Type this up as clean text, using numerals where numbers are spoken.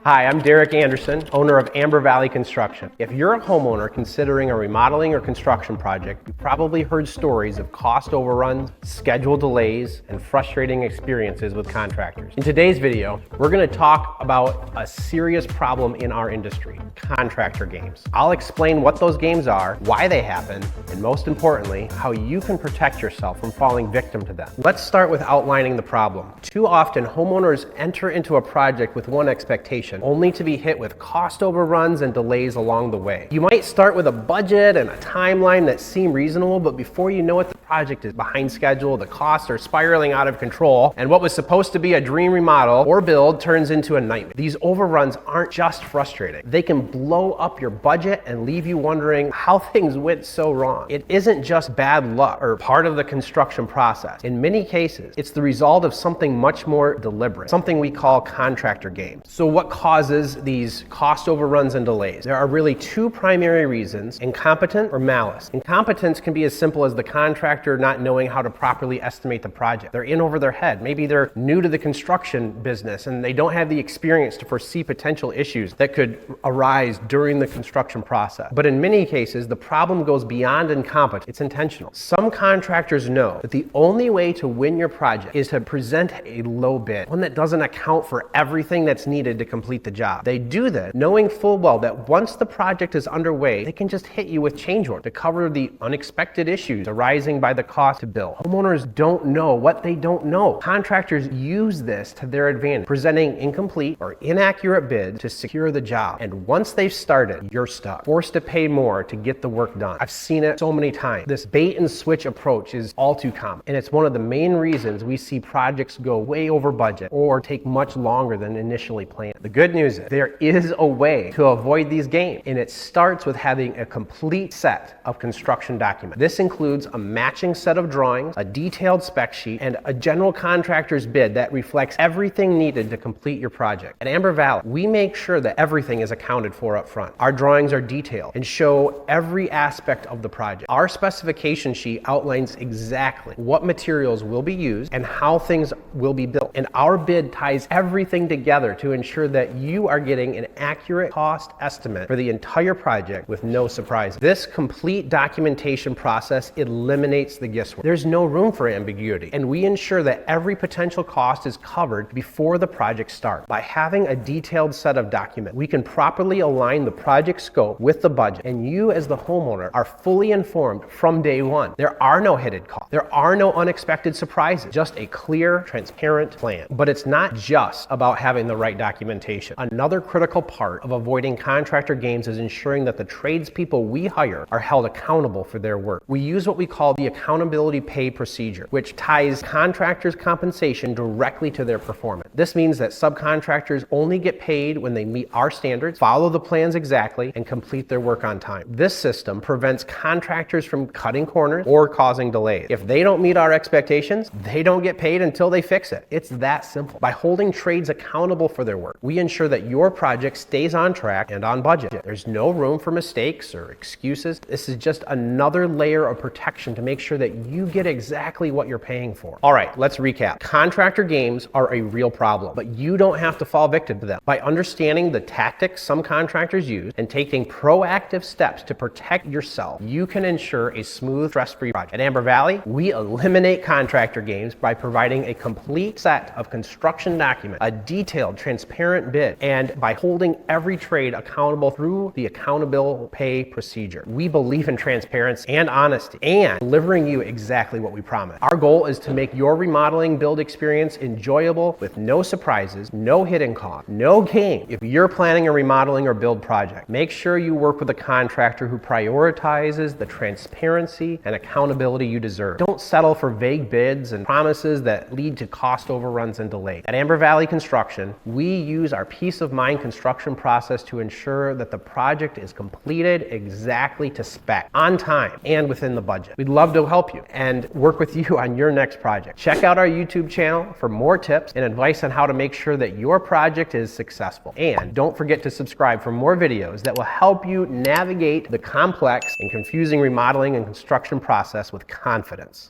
Hi, I'm Derek Anderson, owner of Amber Valley Construction. If you're a homeowner considering a remodeling or construction project, you've probably heard stories of cost overruns, schedule delays, and frustrating experiences with contractors. In today's video, we're going to talk about a serious problem in our industry, contractor games. I'll explain what those games are, why they happen, and most importantly, how you can protect yourself from falling victim to them. Let's start with outlining the problem. Too often, homeowners enter into a project with one expectation, only to be hit with cost overruns and delays along the way. You might start with a budget and a timeline that seem reasonable, but before you know it, the project is behind schedule, the costs are spiraling out of control, and what was supposed to be a dream remodel or build turns into a nightmare. These overruns aren't just frustrating. They can blow up your budget and leave you wondering how things went so wrong. It isn't just bad luck or part of the construction process. In many cases, it's the result of something much more deliberate, something we call contractor games. So what causes these cost overruns and delays? There are really two primary reasons: incompetence or malice. Incompetence can be as simple as the contractor not knowing how to properly estimate the project. They're in over their head. Maybe they're new to the construction business and they don't have the experience to foresee potential issues that could arise during the construction process. But in many cases, the problem goes beyond incompetence. It's intentional. Some contractors know that the only way to win your project is to present a low bid, one that doesn't account for everything that's needed to complete the job. They do this knowing full well that once the project is underway, they can just hit you with change orders to cover the unexpected issues arising by the cost to build. Homeowners don't know what they don't know. Contractors use this to their advantage, presenting incomplete or inaccurate bids to secure the job. And once they've started, you're stuck, forced to pay more to get the work done. I've seen it so many times. This bait and switch approach is all too common, and it's one of the main reasons we see projects go way over budget or take much longer than initially planned. The good news is there is a way to avoid these games, and it starts with having a complete set of construction documents. This includes a matching set of drawings, a detailed spec sheet, and a general contractor's bid that reflects everything needed to complete your project. At Amber Valley, we make sure that everything is accounted for up front. Our drawings are detailed and show every aspect of the project. Our specification sheet outlines exactly what materials will be used and how things will be built. And our bid ties everything together to ensure that you are getting an accurate cost estimate for the entire project with no surprises. This complete documentation process eliminates the guesswork. There's no room for ambiguity, and we ensure that every potential cost is covered before the project starts. By having a detailed set of documents, we can properly align the project scope with the budget, and you as the homeowner are fully informed from day one. There are no hidden costs. There are no unexpected surprises, just a clear, transparent plan. But it's not just about having the right documentation. Another critical part of avoiding contractor games is ensuring that the tradespeople we hire are held accountable for their work. We use what we call the accountability pay procedure, which ties contractors' compensation directly to their performance. This means that subcontractors only get paid when they meet our standards, follow the plans exactly, and complete their work on time. This system prevents contractors from cutting corners or causing delays. If they don't meet our expectations, they don't get paid until they fix it. It's that simple. By holding trades accountable for their work, we ensure that your project stays on track and on budget. There's no room for mistakes or excuses. This is just another layer of protection to make sure that you get exactly what you're paying for. All right, let's recap. Contractor games are a real problem, but you don't have to fall victim to them. By understanding the tactics some contractors use and taking proactive steps to protect yourself, you can ensure a smooth, stress-free project. At Amber Valley, we eliminate contractor games by providing a complete set of construction documents, a detailed, transparent bid, and by holding every trade accountable through the accountable pay procedure. We believe in transparency and honesty and delivering you exactly what we promise. Our goal is to make your remodeling build experience enjoyable with no surprises, no hidden costs, no game. If you're planning a remodeling or build project, make sure you work with a contractor who prioritizes the transparency and accountability you deserve. Don't settle for vague bids and promises that lead to cost overruns and delays. At Amber Valley Construction, we use our peace of mind construction process to ensure that the project is completed exactly to spec, on time, and within the budget. We'd love to help you and work with you on your next project. Check out our YouTube channel for more tips and advice on how to make sure that your project is successful. And don't forget to subscribe for more videos that will help you navigate the complex and confusing remodeling and construction process with confidence.